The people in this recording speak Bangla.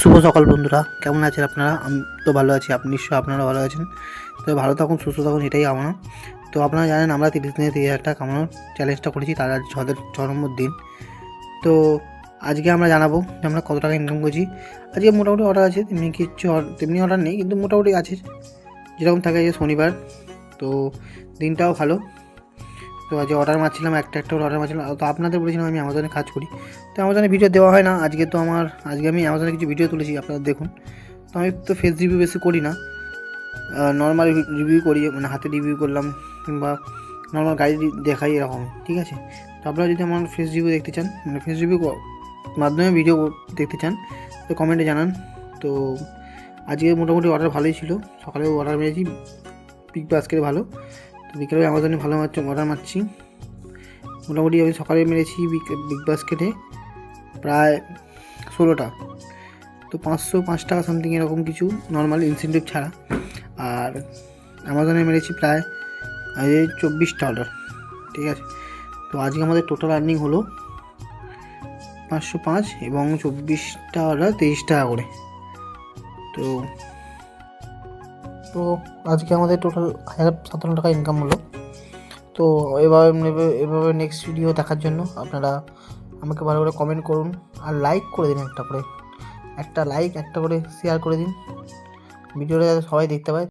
শুভ সকাল বন্ধুরা, কেমন আছেন আপনারা? আমি তো ভালো আছি, আপনি নিশ্চয়ই আপনারা ভালো আছেন। তো ভালো থাকুন, সুস্থ থাকুন, এটাই কামনা। তো আপনারা জানেন আমরা 30 দিনে 30,000 টাকা কামানোর চ্যালেঞ্জটা করেছি, তার আজ 6 নম্বর দিন। তো আজকে আমরা জানাবো যে আমরা কত টাকা ইনকাম করেছি। আজকে মোটামুটি অর্ডার আছে, তেমনি অর্ডার নেই, কিন্তু মোটামুটি আছে যেরকম থাকে। যে শনিবার, তো দিনটাও ভালো। তো আজকে অর্ডার মারছিলাম, একটা করে অর্ডার মারছিলাম। তো আপনাদের বলেছিলাম আমি অ্যামাজনে কাজ করি, তো অ্যামাজনে ভিডিও দেওয়া হয় না। আজকে আমি অ্যামাজনে কিছু ভিডিও তুলেছি, আপনারা দেখুন। তো আমি তো ফেস রিভিউ বেশি করি না, নর্মাল রিভিউ করি, মানে হাতে রিভিউ করলাম কিংবা নর্মাল গাড়ি দেখাই, এরকম, ঠিক আছে। তো আপনারা যদি আমার ফেস রিভিউ দেখতে চান, মানে ফেস রিভিউ মাধ্যমে ভিডিও দেখতে চান, তো কমেন্টে জানান। তো আজকে মোটামুটি অর্ডার ভালোই ছিল, সকালেও অর্ডার মেরেছি বিগ বাস্কেটে ভালো, তো বিকেলে অ্যামাজনে ভালো অর্ডার মারছি। মোটামুটি আমি সকালে মেরেছি বিগ বাস্কেটে প্রায় 16টা, তো 505 টাকা সামথিং এরকম কিছু, নর্মাল ইনসেন্টিভ ছাড়া। আর অ্যামাজনে মেরেছি প্রায় 24টা অর্ডার, ঠিক আছে। তো আজকে আমাদের টোটাল আর্নিং হলো 505 এবং 24টা অর্ডার 23 টাকা করে। তো তো আজকে আমাদের টোটাল 1057 টাকা ইনকাম হলো। তো এভাবে নেক্সট ভিডিও দেখার জন্য আপনারা আমাকে ভালো করে কমেন্ট করুন, আর লাইক করে দিন, একটা করে শেয়ার করে দিন ভিডিওটা, যাতে সবাই দেখতে পায়।